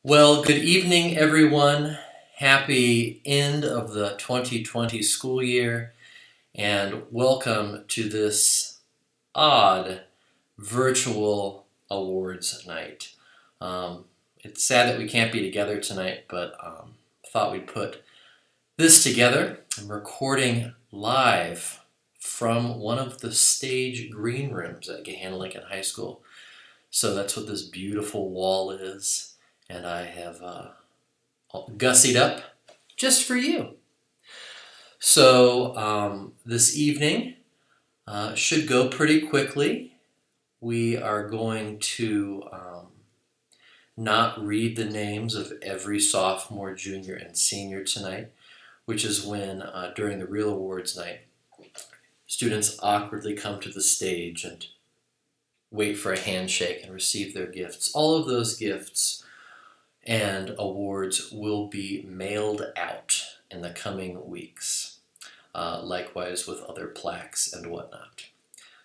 Well, good evening, everyone. Happy end of the 2020 school year, and welcome to this odd virtual awards night. It's sad that we can't be together tonight, but thought we'd put this together. I'm recording live from one of the stage green rooms at Gahanna High School. So that's what this beautiful wall is, and I have gussied up just for you. So this evening should go pretty quickly. We are going to not read the names of every sophomore, junior, and senior tonight, which is when, during the real awards night, students awkwardly come to the stage and wait for a handshake and receive their gifts. All of those gifts and awards will be mailed out in the coming weeks, likewise with other plaques and whatnot.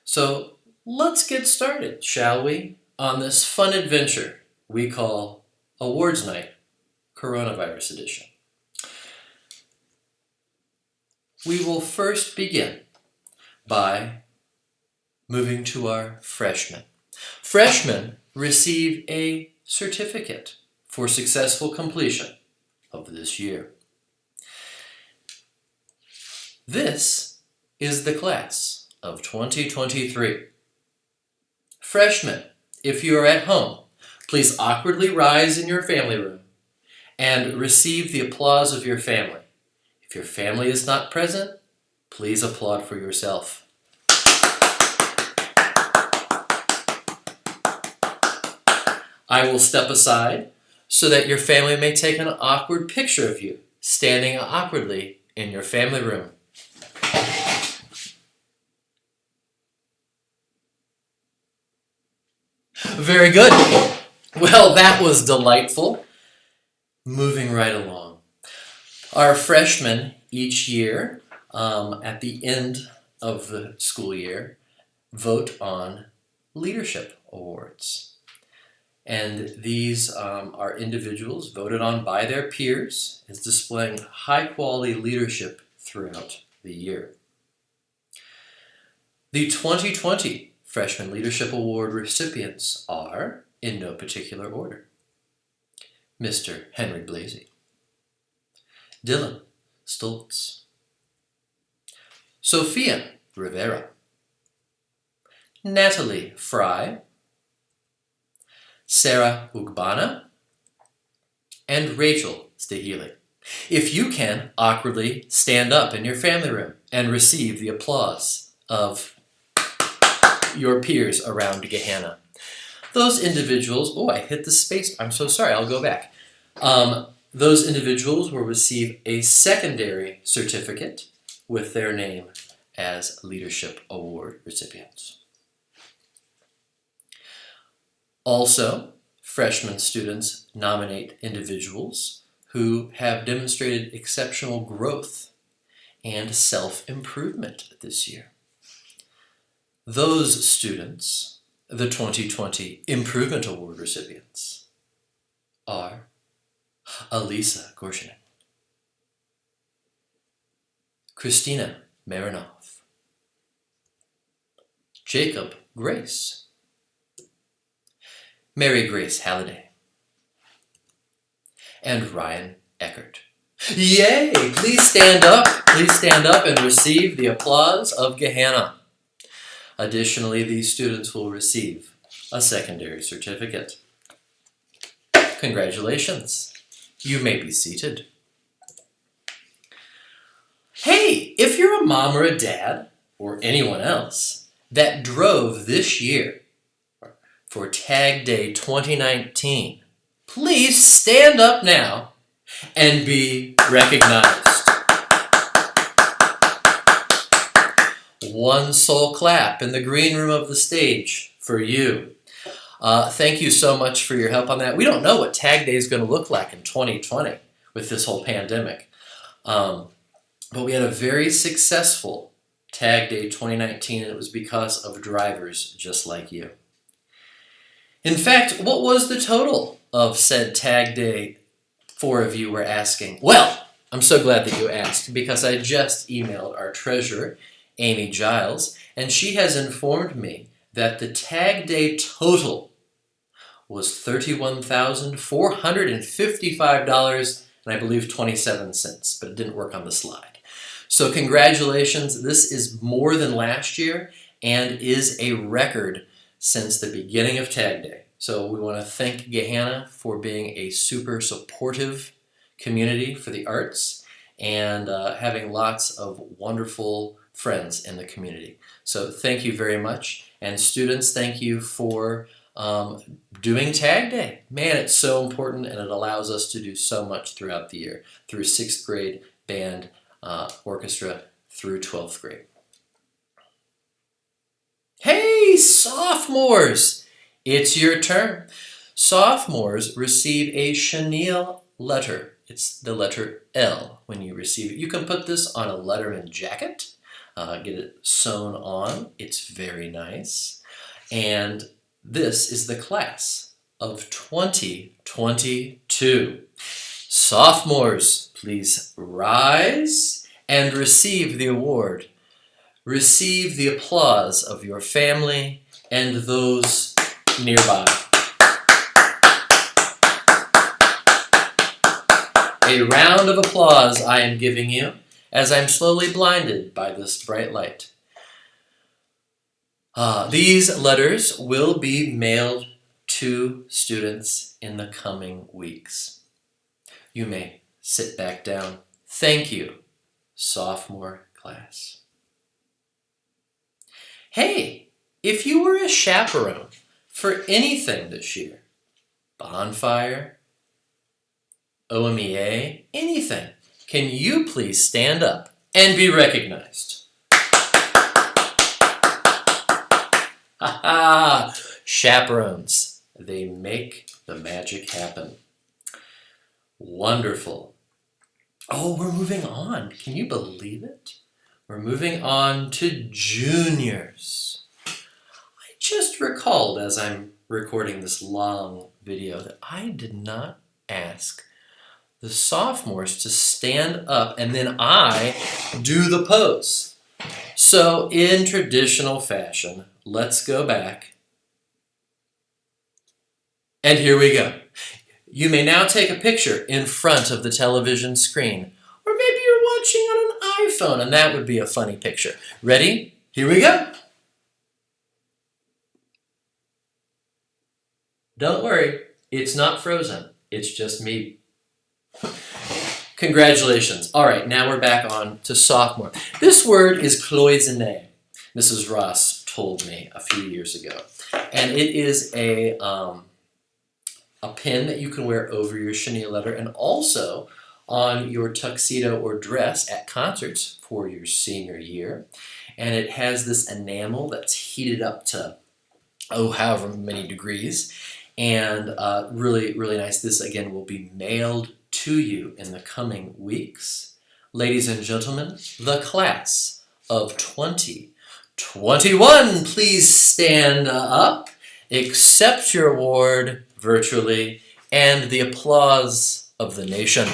So let's get started, shall we, on this fun adventure we call Awards Night, Coronavirus Edition. We will first begin by moving to our freshmen. Freshmen receive a certificate for successful completion of this year. This is the class of 2023. Freshmen, if you are at home, please awkwardly rise in your family room and receive the applause of your family. If your family is not present, please applaud for yourself. I will step aside so that your family may take an awkward picture of you, standing awkwardly in your family room. Very good. Well, that was delightful. Moving right along. Our freshmen each year, at the end of the school year, vote on leadership awards. And these are individuals voted on by their peers as displaying high-quality leadership throughout the year. The 2020 Freshman Leadership Award recipients are, in no particular order, Mr. Henry Blasey, Dylan Stoltz, Sophia Rivera, Natalie Fry, Sarah Ugbana, and Rachel Stahili. If you can, awkwardly stand up in your family room and receive the applause of your peers around Gahanna. Those individuals, I hit the space, I'm so sorry, I'll go back. Those individuals will receive a secondary certificate with their name as Leadership Award recipients. Also, freshman students nominate individuals who have demonstrated exceptional growth and self-improvement this year. Those students, the 2020 Improvement Award recipients, are Alisa Gorshinek, Christina Marinoff, Jacob Grace, Mary Grace Halliday, and Ryan Eckert. Yay! Please stand up and receive the applause of Gahanna. Additionally, these students will receive a secondary certificate. Congratulations. You may be seated. Hey, if you're a mom or a dad, or anyone else, that drove this year for Tag Day 2019, please stand up now and be recognized. One sole clap in the green room of the stage for you. Thank you so much for your help on that. We don't know what Tag Day is going to look like in 2020 with this whole pandemic. But we had a very successful Tag Day 2019, and it was because of drivers just like you. In fact, what was the total of said tag day? 4 of you were asking. Well, I'm so glad that you asked because I just emailed our treasurer, Amy Giles, and she has informed me that the tag day total was $31,455 and I believe 27 cents, but it didn't work on the slide. So congratulations, this is more than last year and is a record since the beginning of Tag Day. So we want to thank Gahanna for being a super supportive community for the arts and having lots of wonderful friends in the community. So thank you very much. And students, thank you for doing Tag Day. Man, it's so important and it allows us to do so much throughout the year through 6th grade band, orchestra through 12th grade. Hey, sophomores! It's your turn. Sophomores receive a chenille letter. It's the letter L when you receive it. You can put this on a Letterman jacket, get it sewn on. It's very nice. And this is the class of 2022. Sophomores, please rise and receive the award. Receive the applause of your family and those nearby. A round of applause I am giving you as I'm slowly blinded by this bright light. These letters will be mailed to students in the coming weeks. You may sit back down. Thank you, sophomore class. Hey, if you were a chaperone for anything this year, bonfire, OMEA, anything, can you please stand up and be recognized? Ha ha! Chaperones, they make the magic happen. Wonderful. Oh, we're moving on. Can you believe it? We're moving on to juniors. I just recalled as I'm recording this long video that I did not ask the sophomores to stand up and then I do the pose. So in traditional fashion, let's go back. And here we go. You may now take a picture in front of the television screen. Or maybe you're watching on an iPhone and that would be a funny picture. Ready? Here we go. Don't worry, it's not frozen. It's just me. Congratulations. All right, now we're back on to sophomore. This word is cloisonné. Mrs. Ross told me a few years ago. And it is a pin that you can wear over your chenille letter and also on your tuxedo or dress at concerts for your senior year. And it has this enamel that's heated up to, however many degrees. And really, really nice. This, again, will be mailed to you in the coming weeks. Ladies and gentlemen, the class of 2021, please stand up, accept your award virtually, and the applause of the nation.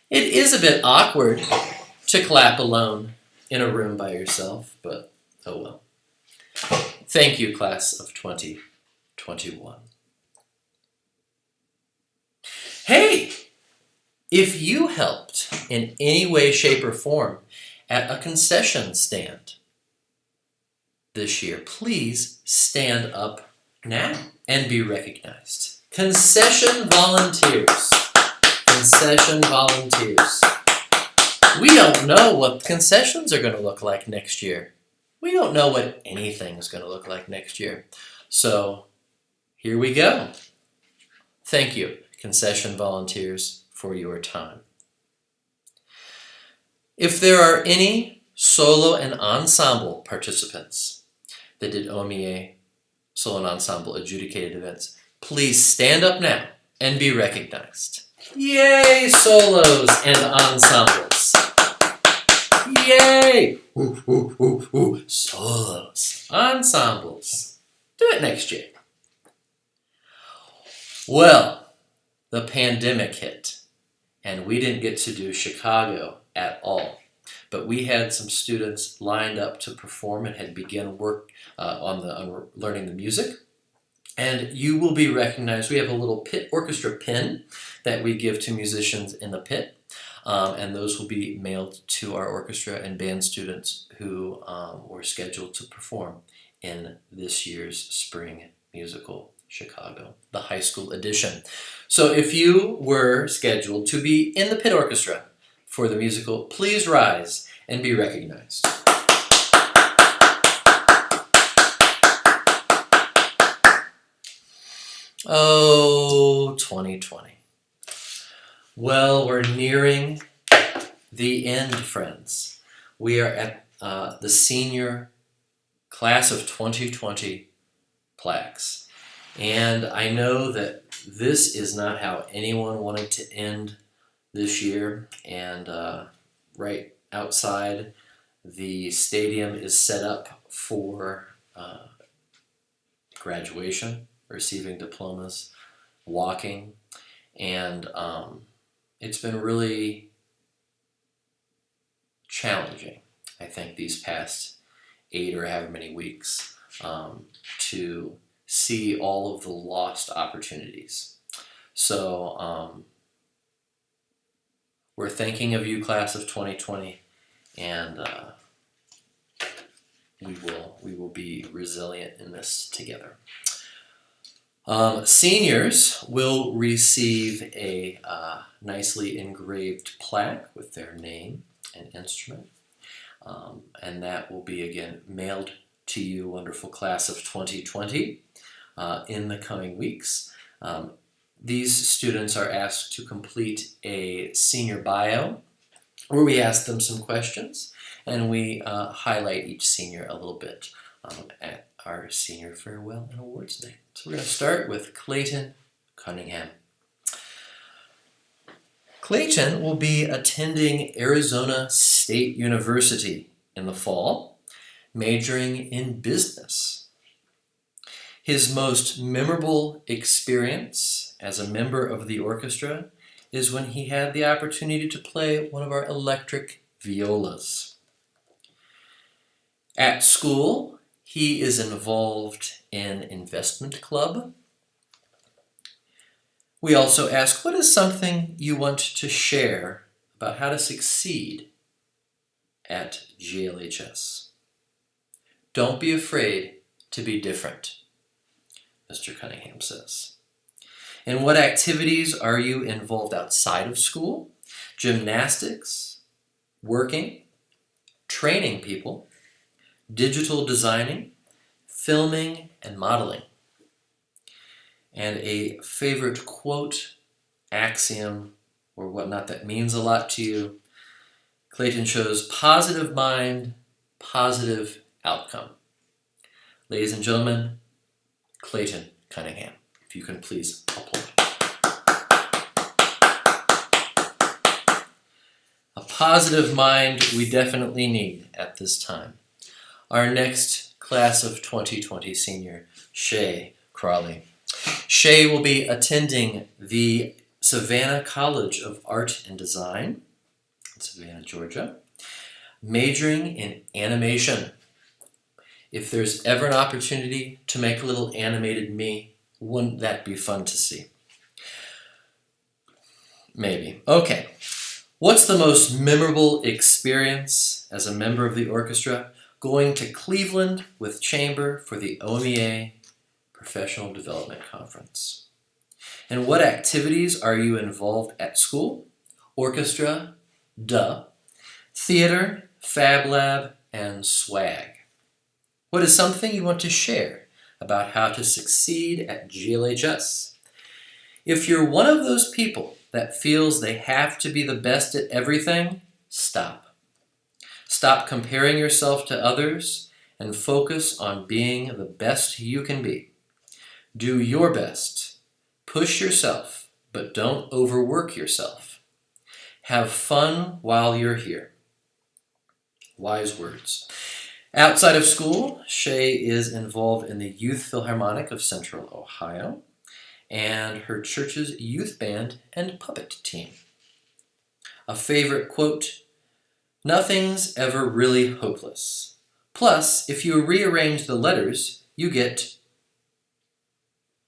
It is a bit awkward to clap alone in a room by yourself, but oh well. Thank you, class of 2021. Hey, if you helped in any way, shape, or form at a concession stand this year, please stand up now and be recognized. Concession volunteers. Concession volunteers. We don't know what concessions are going to look like next year. We don't know what anything's going to look like next year. So here we go. Thank you, concession volunteers, for your time. If there are any solo and ensemble participants that did OMEA solo and ensemble adjudicated events, please stand up now and be recognized. Yay, solos and ensembles. Yay! Ooh, ooh, ooh, ooh. Solos, ensembles. Do it next year. Well, the pandemic hit, and we didn't get to do Chicago at all. But we had some students lined up to perform and had begun work on learning the music. And you will be recognized. We have a little pit orchestra pin that we give to musicians in the pit. And those will be mailed to our orchestra and band students who were scheduled to perform in this year's spring musical Chicago, the high school edition. So if you were scheduled to be in the pit orchestra for the musical, please rise and be recognized. Oh, 2020. Well, we're nearing the end, friends. We are at the senior class of 2020 plaques. And I know that this is not how anyone wanted to end this year. And right outside, the stadium is set up for graduation, receiving diplomas, walking. And it's been really challenging, I think, these past 8 or however many weeks to see all of the lost opportunities. So we're thinking of you, class of 2020, and we will be resilient in this together. Seniors will receive a nicely engraved plaque with their name and instrument. And that will be, again, mailed to you, wonderful class of 2020, in the coming weeks. These students are asked to complete a senior bio, where we ask them some questions, and we highlight each senior a little bit at our senior farewell and awards night. So we're going to start with Clayton Cunningham. Clayton will be attending Arizona State University in the fall, majoring in business. His most memorable experience as a member of the orchestra is when he had the opportunity to play one of our electric violas. At school, he is involved in investment club. We also ask, what is something you want to share about how to succeed at GLHS? Don't be afraid to be different, Mr. Cunningham says. In what activities are you involved outside of school? Gymnastics, working, training people, digital designing, filming, and modeling. And a favorite quote, axiom, or whatnot that means a lot to you. Clayton shows positive mind, positive outcome. Ladies and gentlemen, Clayton Cunningham. If you can please applaud. A positive mind we definitely need at this time. Our next class of 2020 senior, Shay Crawley. Shay will be attending the Savannah College of Art and Design in Savannah, Georgia, majoring in animation. If there's ever an opportunity to make a little animated me, wouldn't that be fun to see? Maybe. Okay. What's the most memorable experience as a member of the orchestra? Going to Cleveland with chamber for the OMEA Professional Development Conference. And what activities are you involved at school? Orchestra, duh. Theater, Fab Lab, and swag. What is something you want to share about how to succeed at GLHS? If you're one of those people that feels they have to be the best at everything, stop. Stop comparing yourself to others and focus on being the best you can be. Do your best. Push yourself, but don't overwork yourself. Have fun while you're here. Wise words. Outside of school, Shay is involved in the Youth Philharmonic of Central Ohio and her church's youth band and puppet team. A favorite quote, "Nothing's ever really hopeless. Plus, if you rearrange the letters, you get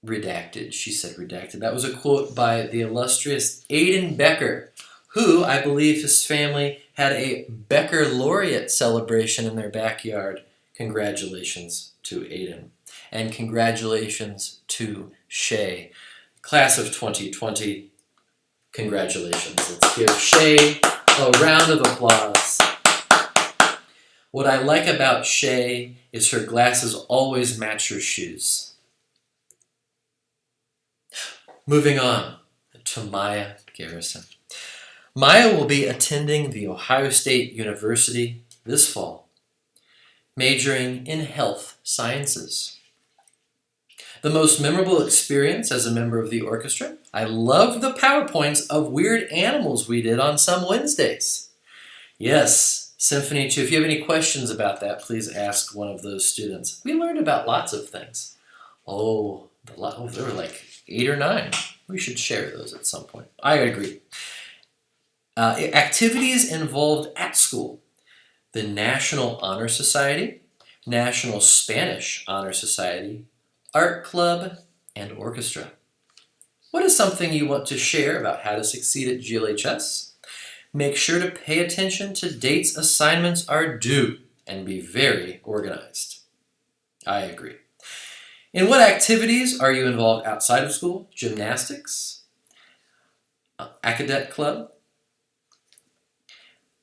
redacted." She said redacted. That was a quote by the illustrious Aidan Becker, who, I believe his family had a Becker Laureate celebration in their backyard. Congratulations to Aidan. And congratulations to Shay. Class of 2020, congratulations. Let's give Shay a round of applause. What I like about Shay is her glasses always match her shoes. Moving on to Maya Garrison. Maya will be attending The Ohio State University this fall, majoring in health sciences. The most memorable experience as a member of the orchestra, I loved the PowerPoints of weird animals we did on some Wednesdays. Yes, Symphony 2. If you have any questions about that, please ask one of those students. We learned about lots of things. There were like 8 or 9. We should share those at some point. I agree. Activities involved at school. The National Honor Society, National Spanish Honor Society, Art Club, and Orchestra. What is something you want to share about how to succeed at GLHS? Make sure to pay attention to dates assignments are due and be very organized. I agree. In what activities are you involved outside of school? Gymnastics? Academic Club?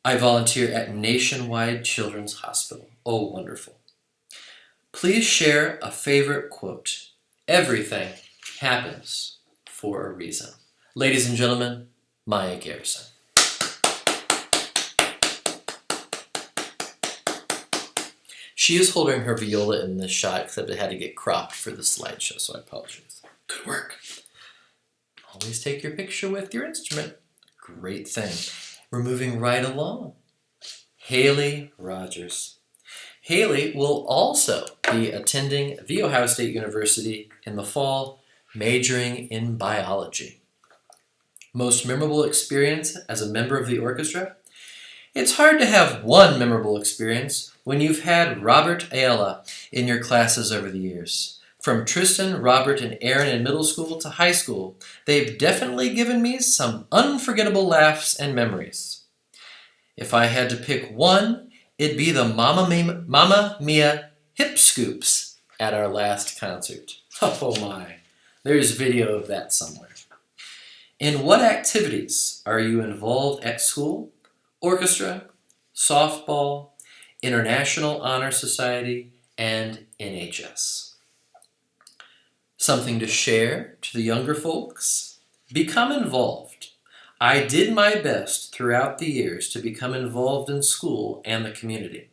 I volunteer at Nationwide Children's Hospital. Oh, wonderful. Please share a favorite quote. Everything happens for a reason. Ladies and gentlemen, Maya Garrison. She is holding her viola in this shot, except it had to get cropped for the slideshow, so I apologize. Good work. Always take your picture with your instrument. Great thing. We're moving right along. Haley Rogers. Haley will also be attending The Ohio State University in the fall, majoring in biology. Most memorable experience as a member of the orchestra? It's hard to have one memorable experience when you've had Robert Ayala in your classes over the years. From Tristan, Robert, and Aaron in middle school to high school, they've definitely given me some unforgettable laughs and memories. If I had to pick one, it'd be the Mamma Mia hip scoops at our last concert. Oh my, there's video of that somewhere. In what activities are you involved at school? Orchestra, softball, International Honor Society, and NHS. Something to share to the younger folks? Become involved. I did my best throughout the years to become involved in school and the community.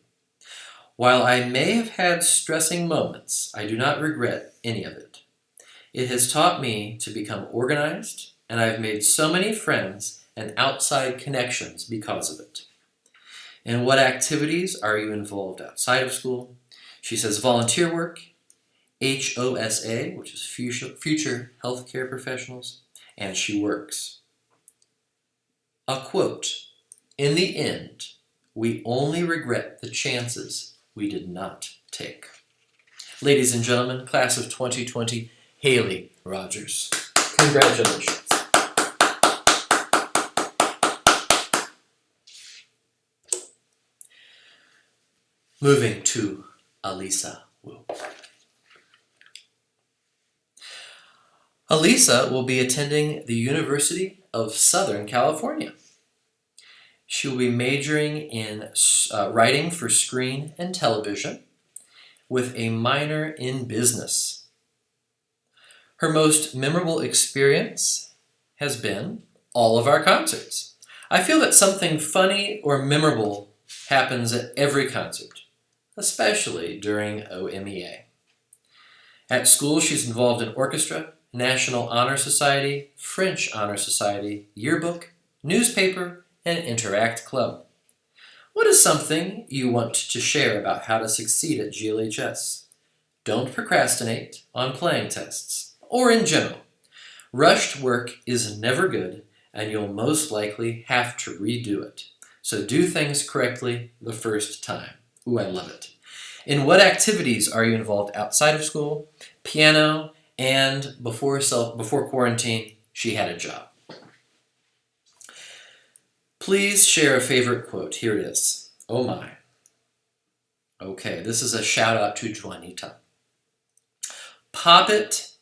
While I may have had stressing moments, I do not regret any of it. It has taught me to become organized, and I've made so many friends and outside connections because of it. In what activities are you involved outside of school? She says volunteer work, HOSA, which is Future Healthcare Professionals, and she works. A quote, in the end, we only regret the chances we did not take. Ladies and gentlemen, class of 2020, Haley Rogers. Congratulations. Moving to Alisa Wu. Alisa will be attending the University of Southern California. She will be majoring in writing for screen and television with a minor in business. Her most memorable experience has been all of our concerts. I feel that something funny or memorable happens at every concert, especially during OMEA. At school, she's involved in orchestra, National Honor Society, French Honor Society, yearbook, newspaper, and Interact Club. What is something you want to share about how to succeed at GLHS? Don't procrastinate on playing tests, or in general. Rushed work is never good, and you'll most likely have to redo it. So do things correctly the first time. Ooh, I love it. In what activities are you involved outside of school? Piano, and before quarantine, she had a job. Please share a favorite quote. Here it is. Oh my. Okay, this is a shout out to Juanita. Pop it,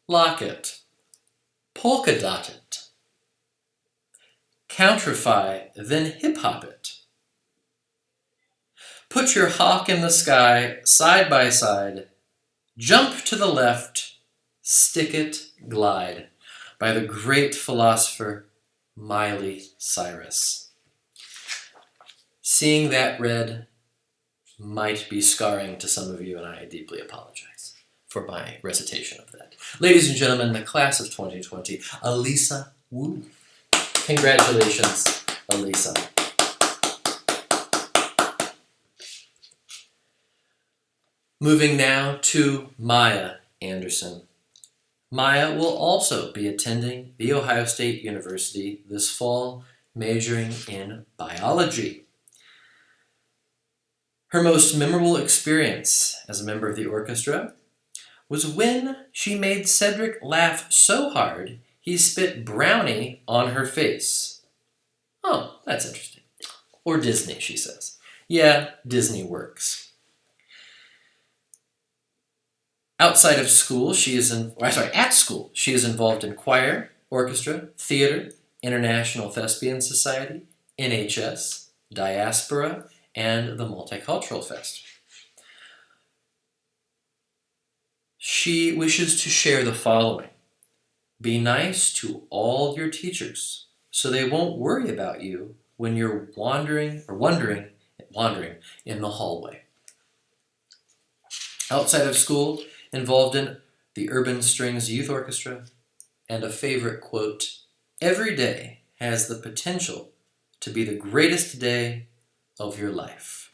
lock it, polka dot it, countrify, then hip hop it. Put your hawk in the sky, side by side, jump to the left, stick it, glide, by the great philosopher Miley Cyrus. Seeing that read might be scarring to some of you, and I deeply apologize for my recitation of that. Ladies and gentlemen, the class of 2020, Elisa Wu. Congratulations, Elisa. Moving now to Maya Anderson. Maya will also be attending The Ohio State University this fall, majoring in biology. Her most memorable experience as a member of the orchestra was when she made Cedric laugh so hard he spit brownie on her face. Oh, that's interesting. Or Disney, she says. Yeah, Disney works. At school, she is involved in choir, orchestra, theater, International Thespian Society, NHS, Diaspora, and the Multicultural Fest. She wishes to share the following. Be nice to all your teachers so they won't worry about you when you're wandering in the hallway. Outside of school, involved in the Urban Strings Youth Orchestra, and a favorite quote, every day has the potential to be the greatest day of your life.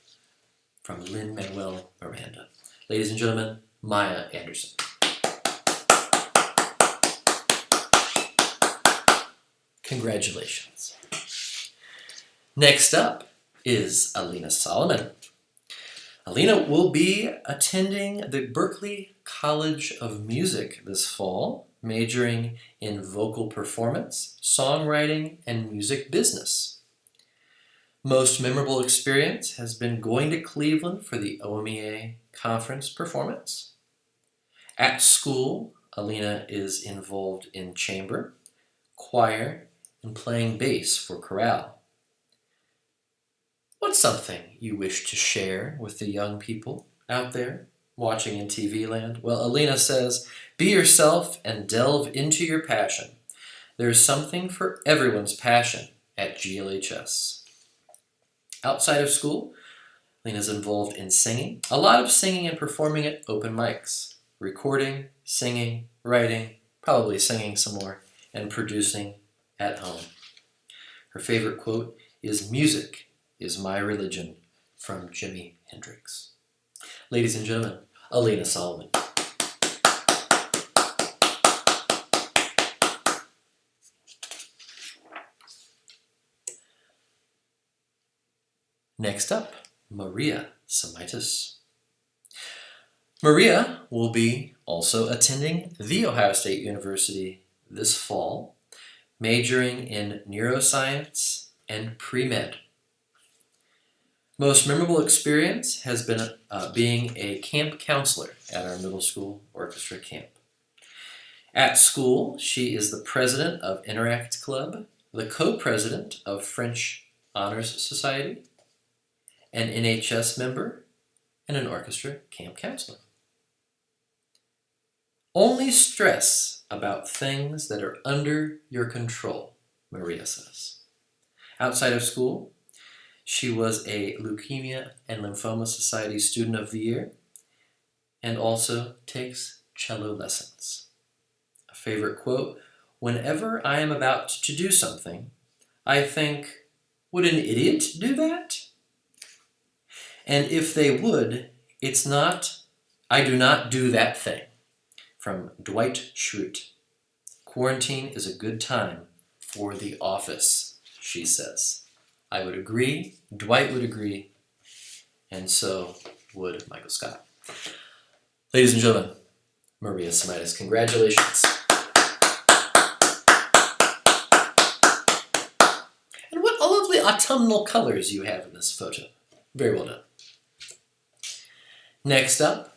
From Lin-Manuel Miranda. Ladies and gentlemen, Maya Anderson. Congratulations. Next up is Alina Solomon. Alina will be attending the Berklee College of Music this fall, majoring in vocal performance, songwriting, and music business. Most memorable experience has been going to Cleveland for the OMEA conference performance. At school, Alina is involved in chamber, choir, and playing bass for chorale. What's something you wish to share with the young people out there watching in TV land? Well, Alina says, be yourself and delve into your passion. There's something for everyone's passion at GLHS. Outside of school, Alina's involved in singing, a lot of singing and performing at open mics, recording, singing, writing, probably singing some more, and producing at home. Her favorite quote is, music is my religion, from Jimi Hendrix. Ladies and gentlemen, Alina Solomon. Next up, Maria Samitis. Maria will be also attending The Ohio State University this fall, majoring in neuroscience and pre-med. Most memorable experience has been being a camp counselor at our middle school orchestra camp. At school, she is the president of Interact Club, the co-president of French Honors Society, an NHS member, and an orchestra camp counselor. Only stress about things that are under your control, Maria says. Outside of school, she was a Leukemia and Lymphoma Society Student of the Year and also takes cello lessons. A favorite quote, whenever I am about to do something, I think, would an idiot do that? And if they would, it's not, I do not do that thing. From Dwight Schrute. Quarantine is a good time for the office, she says. I would agree, Dwight would agree, and so would Michael Scott. Ladies and gentlemen, Maria Semitis, congratulations. And what lovely autumnal colors you have in this photo. Very well done. Next up,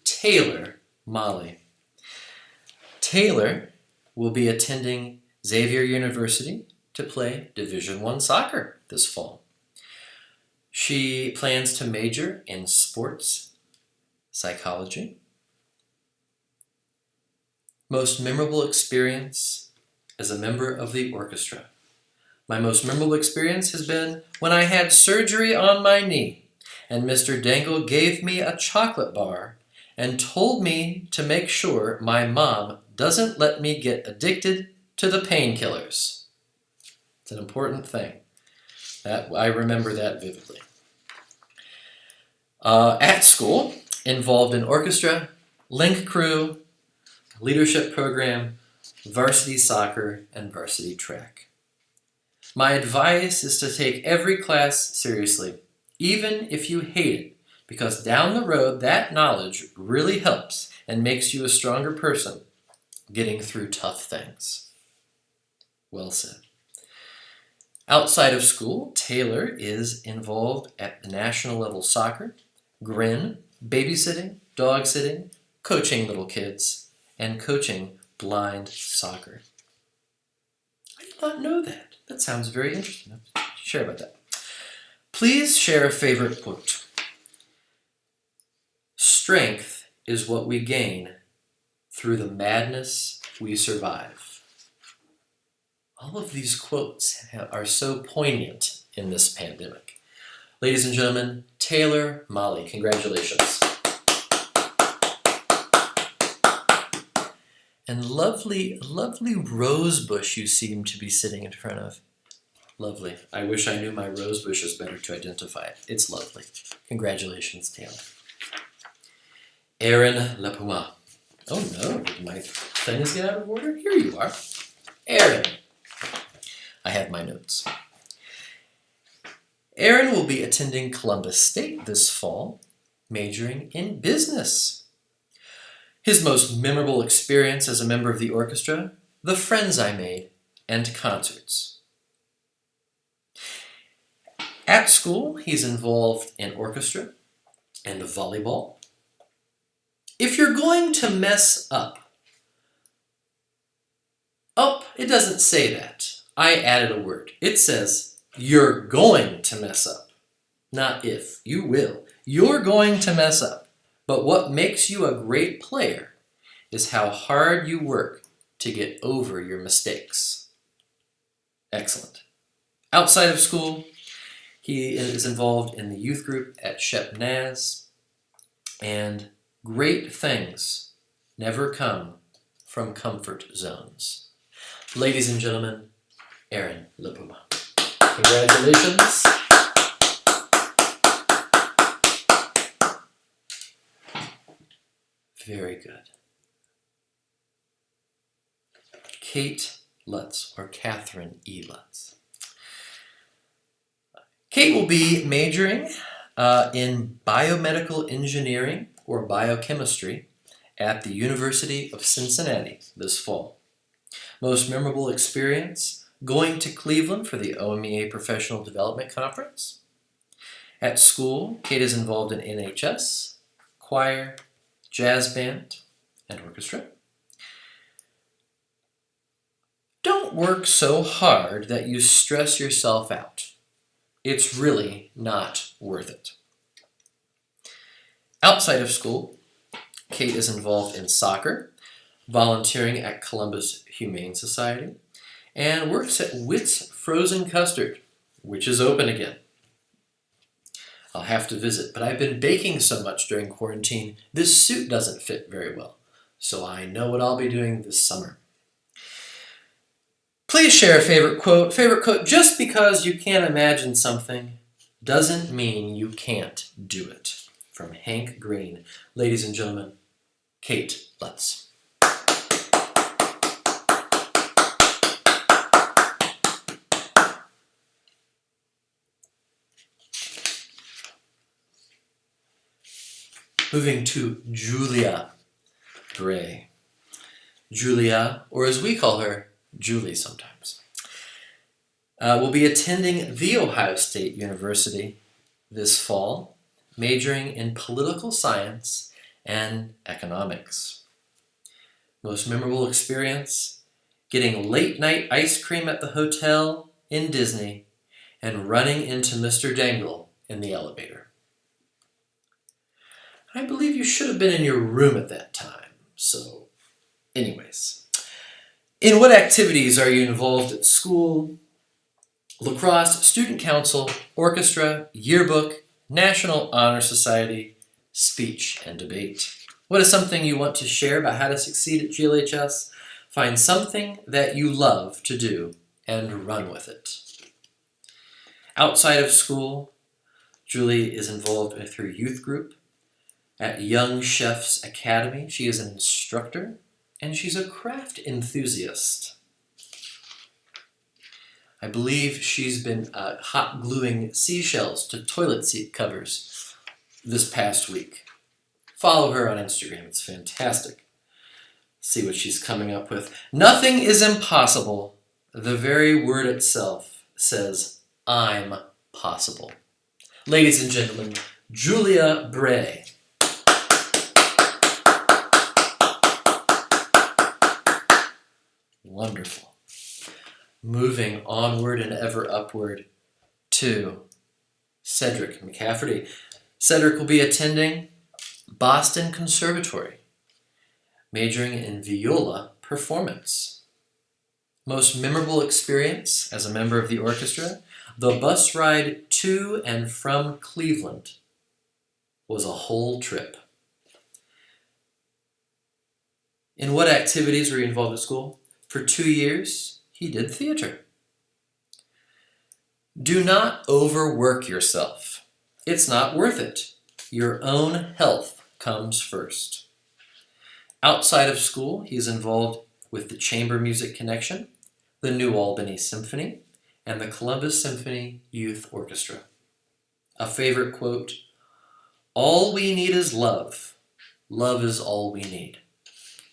Taylor Molly. Taylor will be attending Xavier University to play Division I soccer this fall. She plans to major in sports psychology. Most memorable experience as a member of the orchestra. My most memorable experience has been when I had surgery on my knee and Mr. Dangle gave me a chocolate bar and told me to make sure my mom doesn't let me get addicted to the painkillers. It's an important thing. I remember that vividly. At school, involved in orchestra, link crew, leadership program, varsity soccer, and varsity track. My advice is to take every class seriously, even if you hate it, because down the road, that knowledge really helps and makes you a stronger person getting through tough things. Well said. Outside of school, Taylor is involved at the national level soccer, Grin, babysitting, dog sitting, coaching little kids, and coaching blind soccer. I did not know that. That sounds very interesting. Share about that. Please share a favorite quote. Strength is what we gain through the madness we survive. All of these quotes are so poignant in this pandemic. Ladies and gentlemen, Taylor Molly, congratulations. And lovely, lovely rose bush you seem to be sitting in front of. Lovely. I wish I knew my rose bushes better to identify it. It's lovely. Congratulations, Taylor. Aaron Lapuma. Oh no, did my things get out of order? Here you are. Aaron. I have my notes. Aaron will be attending Columbus State this fall, majoring in business. His most memorable experience as a member of the orchestra, the friends I made, and concerts. At school, he's involved in orchestra and volleyball. If you're going to mess up, it doesn't say that. I added a word. It says, you're going to mess up. Not if. You will. You're going to mess up. But what makes you a great player is how hard you work to get over your mistakes. Excellent. Outside of school, he is involved in the youth group at Shep Naz, and great things never come from comfort zones. Ladies and gentlemen, Aaron Lapuma. Congratulations. Very good. Kate Lutz, or Catherine E. Lutz. Kate will be majoring in biomedical engineering or biochemistry at the University of Cincinnati this fall. Most memorable experience, going to Cleveland for the OMEA Professional Development Conference. At school, Kate is involved in NHS, choir, jazz band, and orchestra. Don't work so hard that you stress yourself out. It's really not worth it. Outside of school, Kate is involved in soccer, volunteering at Columbus Humane Society, and works at Witt's Frozen Custard, which is open again. I'll have to visit, but I've been baking so much during quarantine, this suit doesn't fit very well, so I know what I'll be doing this summer. Please share a favorite quote just because you can't imagine something doesn't mean you can't do it. From Hank Green. Ladies and gentlemen, Kate Lutz. Moving to Julia Bray. Julia, or as we call her, Julie sometimes, will be attending The Ohio State University this fall, majoring in political science and economics. Most memorable experience, getting late night ice cream at the hotel in Disney and running into Mr. Dangle in the elevator. I believe you should have been in your room at that time, so anyways. In what activities are you involved at school? Lacrosse, student council, orchestra, yearbook, National Honor Society, speech and debate. What is something you want to share about how to succeed at GLHS? Find something that you love to do and run with it. Outside of school, Julie is involved with her youth group at Young Chefs Academy. She is an instructor and she's a craft enthusiast. I believe she's been hot gluing seashells to toilet seat covers this past week. Follow her on Instagram. It's fantastic. See what she's coming up with. Nothing is impossible. The very word itself says, I'm possible. Ladies and gentlemen, Julia Bray. Wonderful. Moving onward and ever upward to Cedric McCafferty. Cedric will be attending Boston Conservatory, majoring in viola performance. Most memorable experience as a member of the orchestra, the bus ride to and from Cleveland was a whole trip. In what activities were you involved at school? For 2 years, he did theater. Do not overwork yourself. It's not worth it. Your own health comes first. Outside of school, he's involved with the Chamber Music Connection, the New Albany Symphony, and the Columbus Symphony Youth Orchestra. A favorite quote, all we need is love. Love is all we need,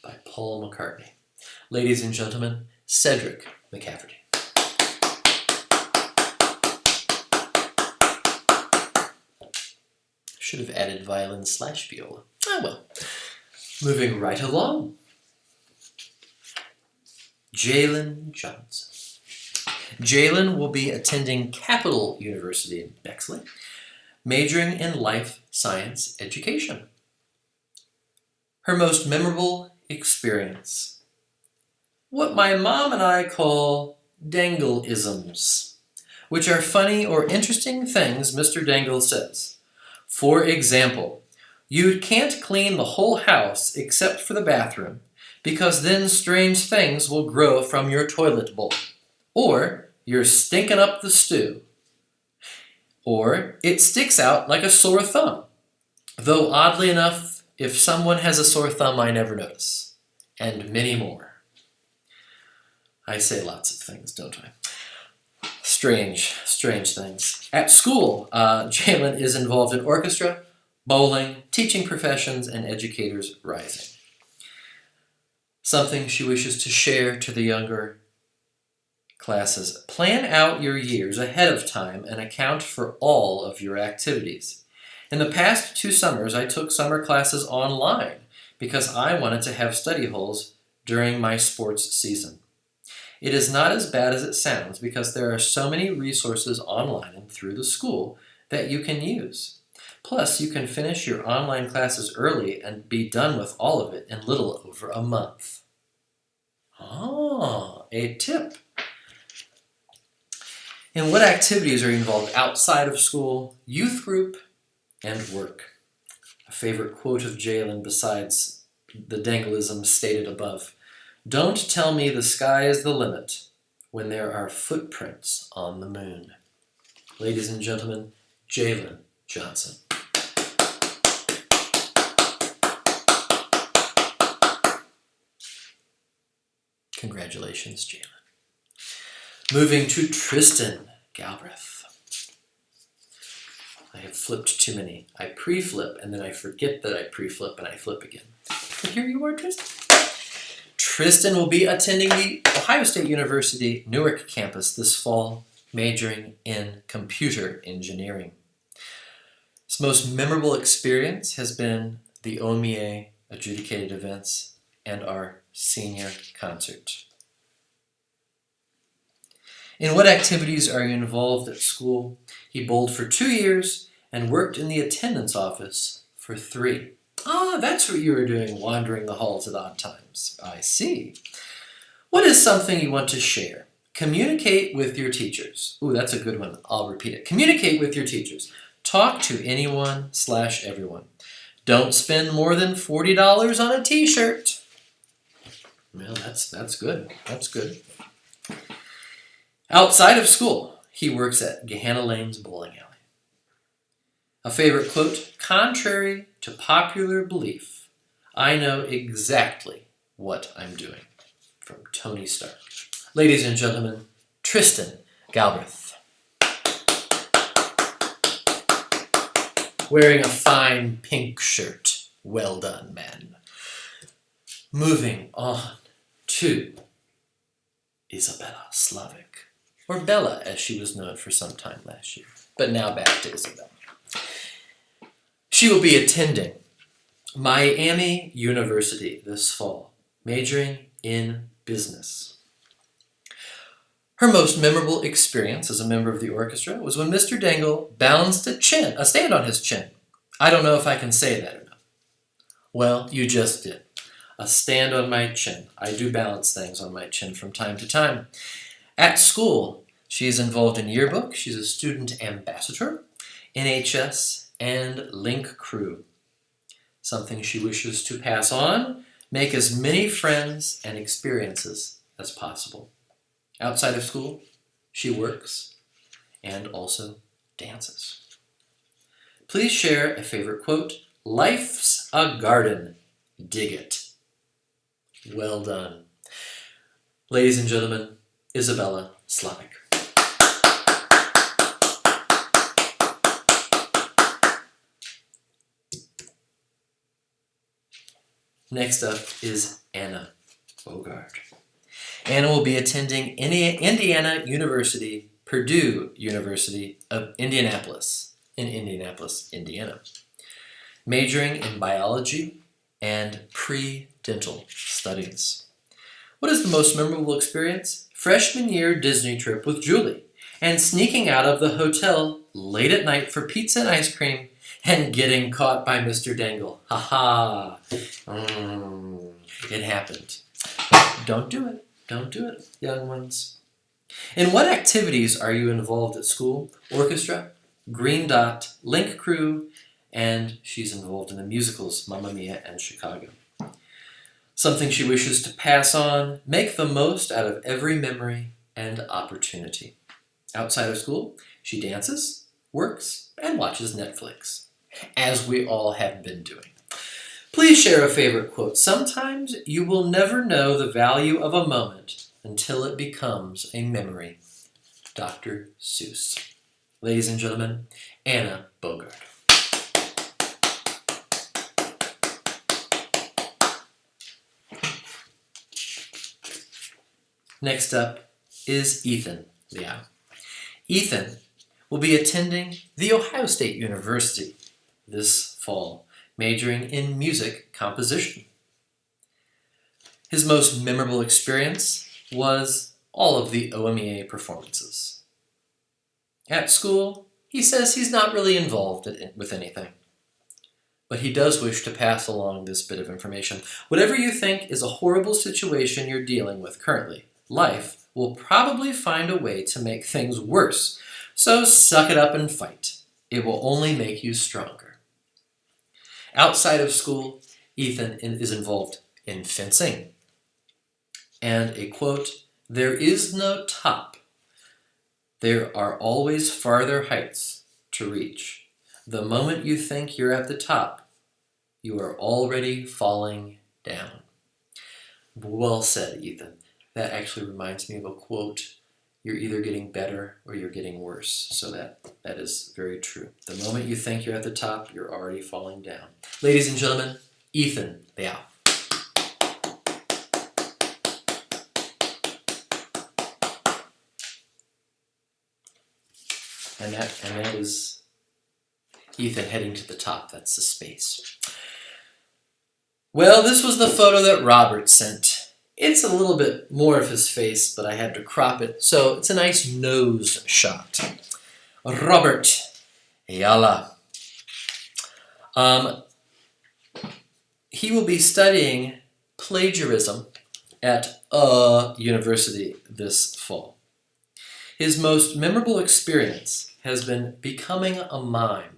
by Paul McCartney. Ladies and gentlemen, Cedric McCafferty. Should have added violin / viola. Oh well. Moving right along. Jalen Johnson. Jalen will be attending Capital University in Bexley, majoring in life science education. Her most memorable experience. What my mom and I call Dangle-isms, which are funny or interesting things Mr. Dangle says. For example, you can't clean the whole house except for the bathroom, because then strange things will grow from your toilet bowl. Or you're stinking up the stew. Or it sticks out like a sore thumb. Though oddly enough, if someone has a sore thumb, I never notice. And many more. I say lots of things, don't I? Strange things. At school, Jalen is involved in orchestra, bowling, teaching professions, and educators rising. Something she wishes to share to the younger classes. Plan out your years ahead of time and account for all of your activities. In the past 2 summers, I took summer classes online because I wanted to have study halls during my sports season. It is not as bad as it sounds because there are so many resources online and through the school that you can use. Plus, you can finish your online classes early and be done with all of it in little over a month. Ah, a tip. In what activities are you involved outside of school, youth group, and work? A favorite quote of Jalen besides the Dangleism stated above. Don't tell me the sky is the limit when there are footprints on the moon. Ladies and gentlemen, Jalen Johnson. Congratulations, Jalen. Moving to Tristan Galbraith. I have flipped too many. I pre-flip, and then I forget that I pre-flip, and I flip again. But here you are, Tristan. Tristan will be attending the Ohio State University Newark campus this fall, majoring in computer engineering. His most memorable experience has been the OMEA adjudicated events and our senior concert. In what activities are you involved at school? He bowled for 2 years and worked in the attendance office for 3. Ah, that's what you were doing, wandering the halls at odd times. I see. What is something you want to share? Communicate with your teachers. Ooh, that's a good one. I'll repeat it. Communicate with your teachers. Talk to anyone/everyone. Don't spend more than $40 on a t-shirt. Well, that's good. That's good. Outside of school, he works at Gahanna Lane's bowling alley. A favorite quote, contrary to popular belief, I know exactly what I'm doing. From Tony Stark. Ladies and gentlemen, Tristan Galbraith. Wearing a fine pink shirt. Well done, man. Moving on to Isabella Slavic, or Bella as she was known for some time last year, but now back to Isabella. She will be attending Miami University this fall, majoring in business. Her most memorable experience as a member of the orchestra was when Mr. Dangle balanced a stand on his chin. I don't know if I can say that or not. Well, you just did. A stand on my chin. I do balance things on my chin from time to time. At school, she is involved in yearbook. She's a student ambassador, NHS, and Link Crew. Something she wishes to pass on, make as many friends and experiences as possible. Outside of school, she works and also dances. Please share a favorite quote. Life's a garden. Dig it. Well done. Ladies and gentlemen, Isabella Slavic. Next up is Anna Bogart. Anna will be attending Indiana University, Purdue University of Indianapolis, in Indianapolis, Indiana, majoring in biology and pre-dental studies. What is the most memorable experience? Freshman year Disney trip with Julie, and sneaking out of the hotel late at night for pizza and ice cream and getting caught by Mr. Dangle. Ha ha. It happened. Don't do it. Don't do it, young ones. In what activities are you involved at school? Orchestra, Green Dot, Link Crew, and she's involved in the musicals Mamma Mia and Chicago. Something she wishes to pass on, make the most out of every memory and opportunity. Outside of school, she dances, works, and watches Netflix, as we all have been doing. Please share a favorite quote. Sometimes you will never know the value of a moment until it becomes a memory. Dr. Seuss. Ladies and gentlemen, Anna Bogart. Next up is Ethan Liao. Ethan will be attending The Ohio State University this fall, majoring in music composition. His most memorable experience was all of the OMEA performances. At school, he says he's not really involved with anything, but he does wish to pass along this bit of information. Whatever you think is a horrible situation you're dealing with currently, life will probably find a way to make things worse, so suck it up and fight. It will only make you stronger. Outside of school, Ethan is involved in fencing. And a quote, there is no top. There are always farther heights to reach. The moment you think you're at the top, you are already falling down. Well said, Ethan. That actually reminds me of a quote. You're either getting better or you're getting worse. So that is very true. The moment you think you're at the top, you're already falling down. Ladies and gentlemen, Ethan Liao. And that is Ethan heading to the top. That's the space. Well, this was the photo that Robert sent. It's a little bit more of his face, but I had to crop it, so it's a nice nose shot. Robert Ayala. He will be studying plagiarism at a university this fall. His most memorable experience has been becoming a mime.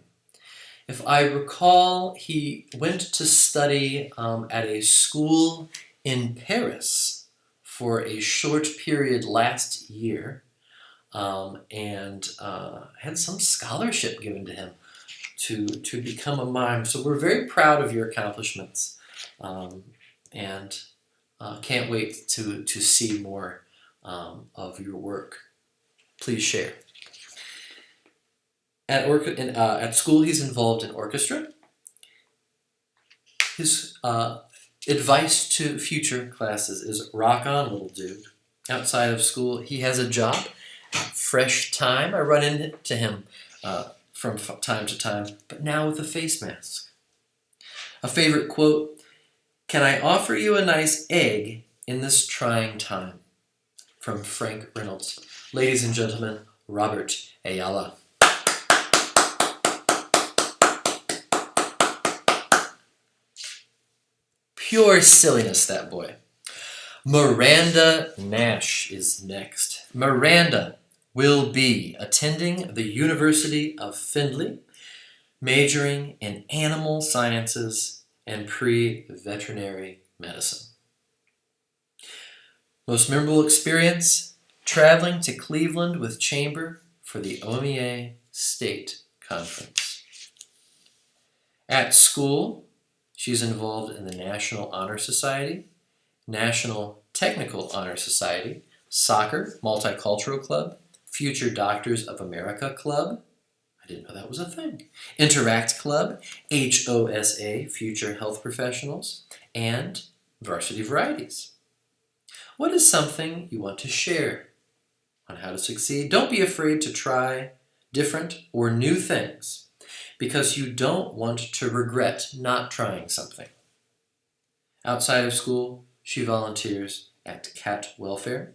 If I recall, he went to study at a school in Paris for a short period last year and had some scholarship given to him to become a mime. So we're very proud of your accomplishments and can't wait to see more of your work. Please share. At school, he's involved in orchestra. His advice to future classes is rock on, little dude. Outside of school, he has a job. Fresh time. I run into him from time to time, but now with a face mask. A favorite quote, "Can I offer you a nice egg in this trying time?" From Frank Reynolds. Ladies and gentlemen, Robert Ayala. Pure silliness, that boy. Miranda Nash is next. Miranda will be attending the University of Findlay, majoring in animal sciences and pre-veterinary medicine. Most memorable experience, traveling to Cleveland with chamber for the OMEA State Conference. At school, she's involved in the National Honor Society, National Technical Honor Society, Soccer, Multicultural Club, Future Doctors of America Club. I didn't know that was a thing. Interact Club, HOSA, Future Health Professionals, and Varsity Varieties. What is something you want to share on how to succeed? Don't be afraid to try different or new things because you don't want to regret not trying something. Outside of school, she volunteers at cat welfare.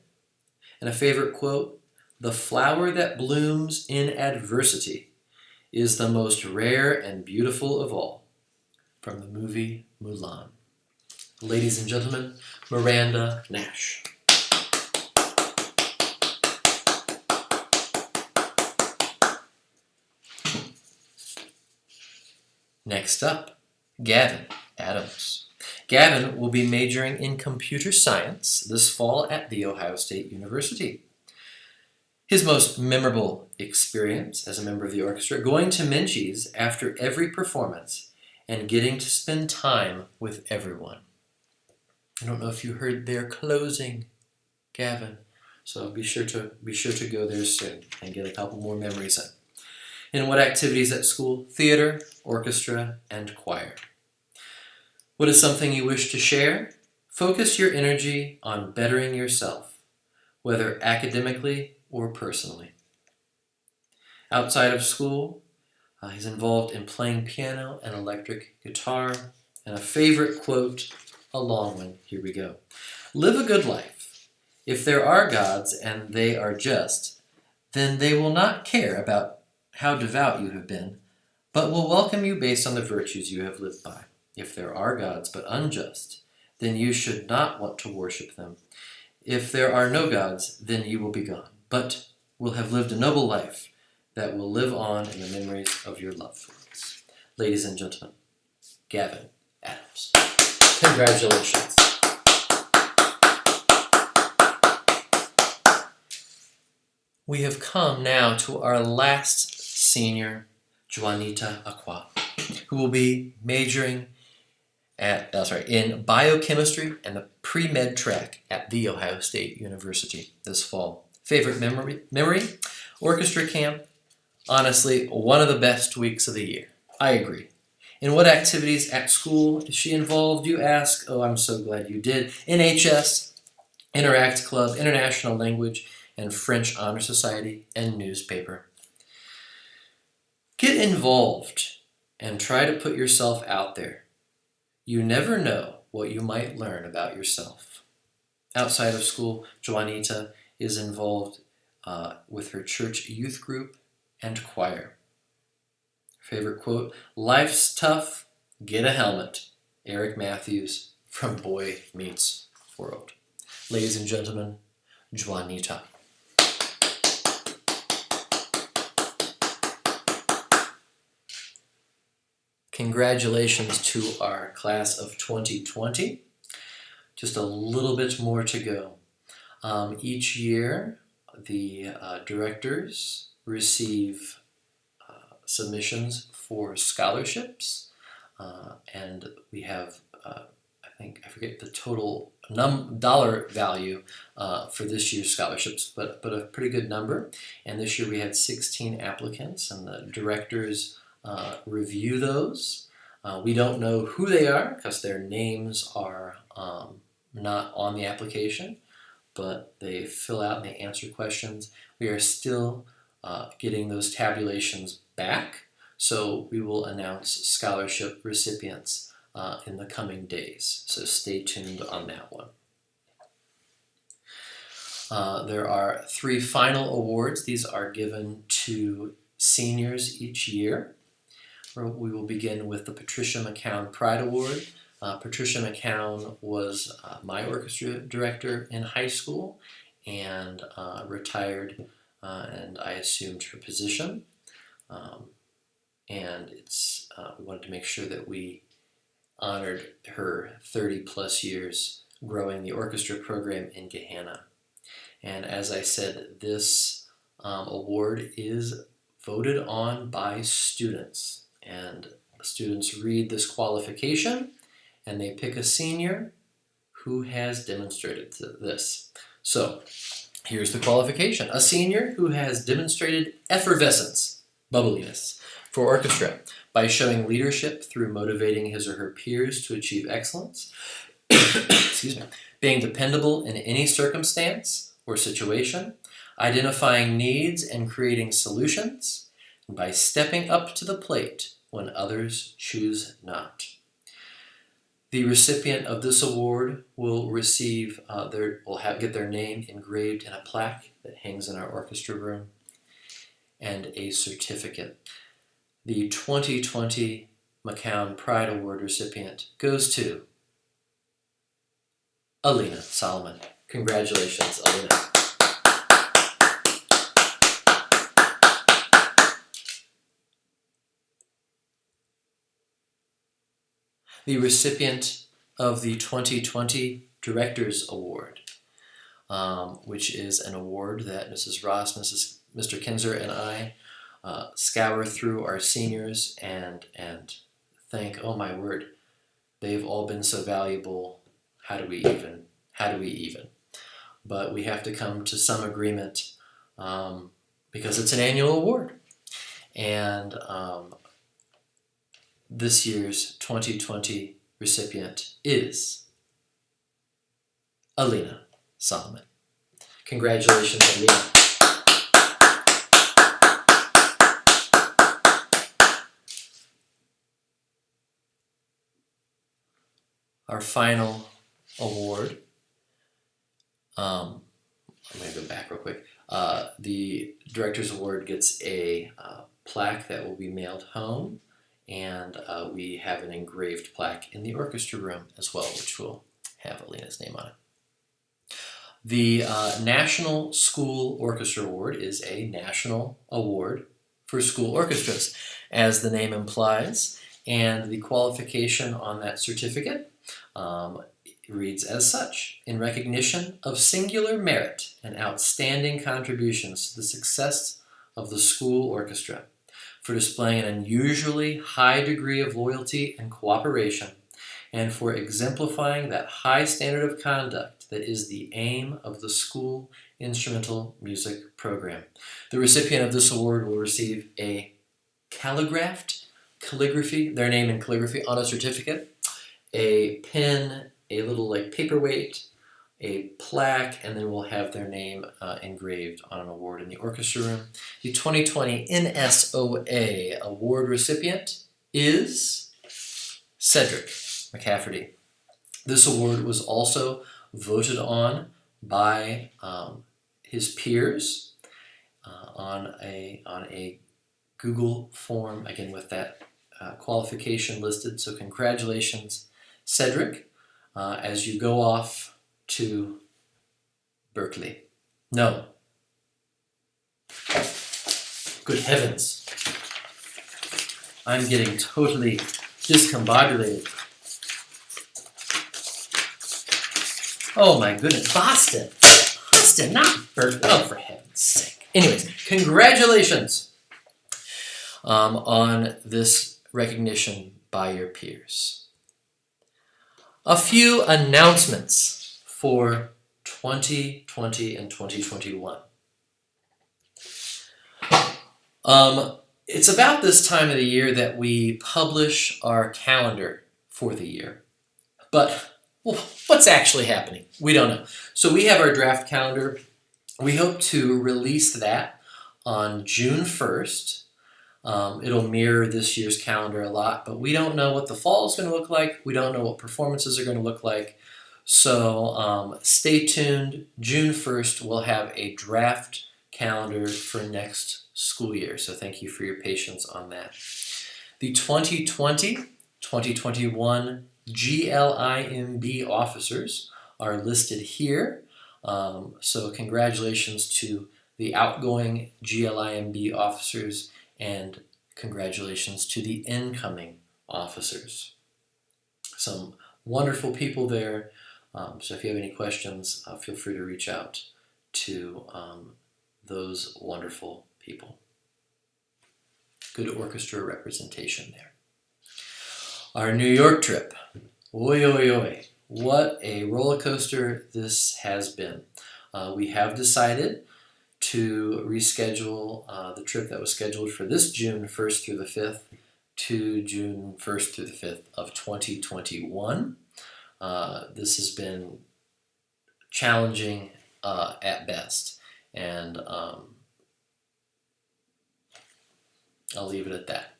And a favorite quote, "The flower that blooms in adversity is the most rare and beautiful of all," from the movie Mulan. Ladies and gentlemen, Miranda Nash. Next up, Gavin Adams. Gavin will be majoring in computer science this fall at The Ohio State University. His most memorable experience as a member of the orchestra, going to Menchie's after every performance and getting to spend time with everyone. I don't know if you heard their closing, Gavin, so be sure to go there soon and get a couple more memories in. And what activities at school? Theater, orchestra, and choir. What is something you wish to share? Focus your energy on bettering yourself, whether academically or personally. Outside of school, he's involved in playing piano and electric guitar. And a favorite quote, a long one, here we go. "Live a good life. If there are gods and they are just, then they will not care about how devout you have been, but will welcome you based on the virtues you have lived by. If there are gods but unjust, then you should not want to worship them. If there are no gods, then you will be gone, but will have lived a noble life that will live on in the memories of your loved ones." Ladies and gentlemen, Gavin Adams. Congratulations. We have come now to our last senior, Juanita Aqua, who will be majoring in biochemistry and the pre-med track at The Ohio State University this fall. Favorite memory? Orchestra camp. Honestly, one of the best weeks of the year. I agree. In what activities at school is she involved, you ask? Oh, I'm so glad you did. NHS, Interact Club, International Language and French Honor Society, and newspaper. Get involved and try to put yourself out there. You never know what you might learn about yourself. Outside of school, Juanita is involved with her church youth group and choir. Favorite quote, "Life's tough, get a helmet." Eric Matthews from Boy Meets World. Ladies and gentlemen, Juanita. Congratulations to our class of 2020. Just a little bit more to go. Each year, the directors receive submissions for scholarships, and we have, I forget the total dollar value for this year's scholarships, but a pretty good number. And this year we had 16 applicants, and the directors review those. We don't know who they are because their names are not on the application, but they fill out and they answer questions. We are still getting those tabulations back, so we will announce scholarship recipients in the coming days. So stay tuned on that one. There are 3 final awards. These are given to seniors each year. We will begin with the Patricia McCown Pride Award. Patricia McCown was my orchestra director in high school and retired, and I assumed her position. And we wanted to make sure that we honored her 30 plus years growing the orchestra program in Gahanna. And as I said, this award is voted on by students. And students read this qualification and they pick a senior who has demonstrated this. So here's the qualification. A senior who has demonstrated effervescence, bubbliness, for orchestra by showing leadership through motivating his or her peers to achieve excellence, excuse me, being dependable in any circumstance or situation, identifying needs and creating solutions, and by stepping up to the plate when others choose not. The recipient of this award will receive get their name engraved in a plaque that hangs in our orchestra room and a certificate. The 2020 McCown Pride Award recipient goes to Alina Solomon. Congratulations, Alina. The recipient of the 2020 Directors Award, which is an award that Mrs. Ross, Mr. Kinzer, and I scour through our seniors and think, oh my word, they've all been so valuable. How do we even? But we have to come to some agreement because it's an annual award. And this year's 2020 recipient is Alina Solomon. Congratulations, Alina. Our final award, I'm going to go back real quick. The Director's Award gets a plaque that will be mailed home, and we have an engraved plaque in the orchestra room as well, which will have Alina's name on it. The National School Orchestra Award is a national award for school orchestras, as the name implies, and the qualification on that certificate reads as such: in recognition of singular merit and outstanding contributions to the success of the school orchestra, for displaying an unusually high degree of loyalty and cooperation, and for exemplifying that high standard of conduct that is the aim of the school instrumental music program. The recipient of this award will receive a calligraphy, their name in calligraphy on a certificate, a pen, a little like paperweight, a plaque, and then we'll have their name engraved on an award in the orchestra room. The 2020 NSOA award recipient is Cedric McCafferty. This award was also voted on by his peers on a Google form, again with that qualification listed. So congratulations, Cedric, as you go off to Berkeley. No. Good heavens. I'm getting totally discombobulated. Oh my goodness. Boston, not Berkeley. Oh, for heaven's sake. Anyways, congratulations on this recognition by your peers. A few announcements for 2020 and 2021. It's about this time of the year that we publish our calendar for the year. But what's actually happening? We don't know. So we have our draft calendar. We hope to release that on June 1st. It'll mirror this year's calendar a lot, but we don't know what the fall is going to look like. We don't know what performances are going to look like. So stay tuned. June 1st, we'll have a draft calendar for next school year. So thank you for your patience on that. The 2020-2021 GLIMB officers are listed here. So congratulations to the outgoing GLIMB officers and congratulations to the incoming officers. Some wonderful people there. So if you have any questions, feel free to reach out to those wonderful people. Good orchestra representation there. Our New York trip. Oi, oi, oi. What a roller coaster this has been. We have decided to reschedule the trip that was scheduled for this June 1st through the 5th to June 1st through the 5th of 2021. This has been challenging at best, and I'll leave it at that.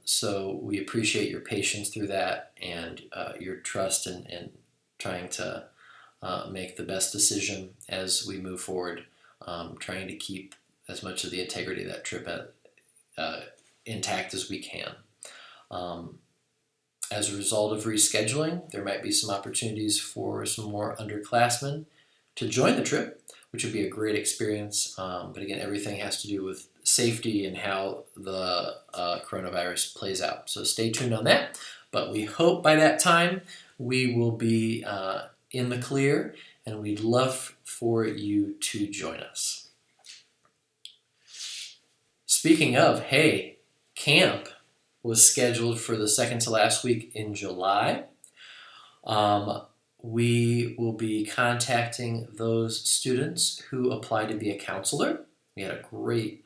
So we appreciate your patience through that and your trust in trying to make the best decision as we move forward, trying to keep as much of the integrity of that trip intact as we can. As a result of rescheduling, there might be some opportunities for some more underclassmen to join the trip, which would be a great experience. But again, everything has to do with safety and how the coronavirus plays out. So stay tuned on that. But we hope by that time we will be in the clear, and we'd love for you to join us. Speaking of, hey, camp was scheduled for the second to last week in July. We will be contacting those students who applied to be a counselor. We had a great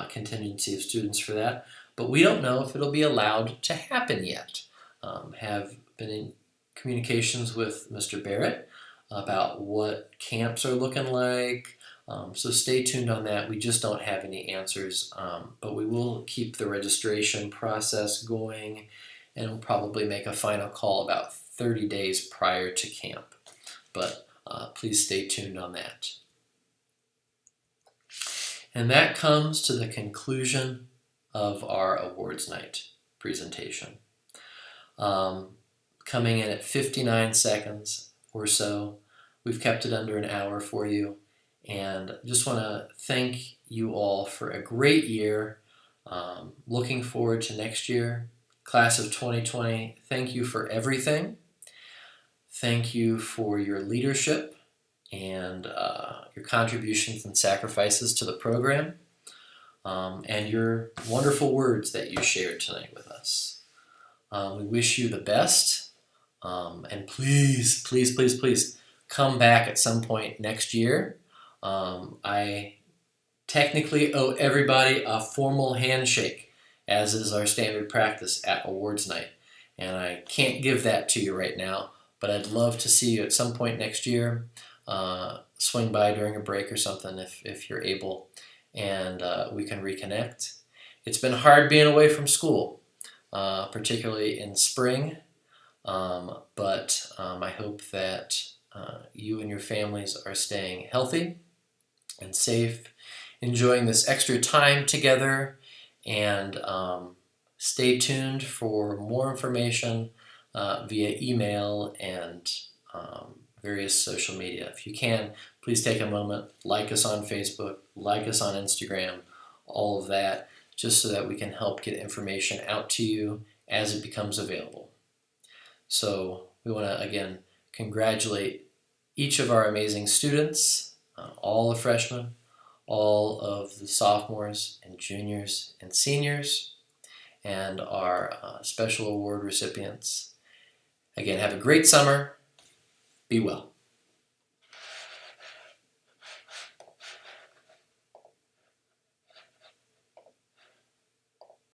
contingency of students for that, but we don't know if it'll be allowed to happen yet. Have been in communications with Mr. Barrett about what camps are looking like. So stay tuned on that. We just don't have any answers, but we will keep the registration process going, and we'll probably make a final call about 30 days prior to camp. But please stay tuned on that. And that comes to the conclusion of our awards night presentation. Coming in at 59 seconds or so. We've kept it under an hour for you. And just want to thank you all for a great year. Looking forward to next year. Class of 2020, thank you for everything. Thank you for your leadership and your contributions and sacrifices to the program. and your wonderful words that you shared tonight with us. We wish you the best, and please, please, please, please come back at some point next year. I technically owe everybody a formal handshake, as is our standard practice at awards night. And I can't give that to you right now, but I'd love to see you at some point next year. Swing by during a break or something if you're able, and we can reconnect. It's been hard being away from school, particularly in spring, but I hope that you and your families are staying healthy and safe, enjoying this extra time together, and stay tuned for more information via email and various social media. If you can, please take a moment, like us on Facebook, like us on Instagram, all of that, just so that we can help get information out to you as it becomes available. So we want to, again, congratulate each of our amazing students, all the freshmen, all of the sophomores and juniors and seniors, and our special award recipients. Again, have a great summer. Be well.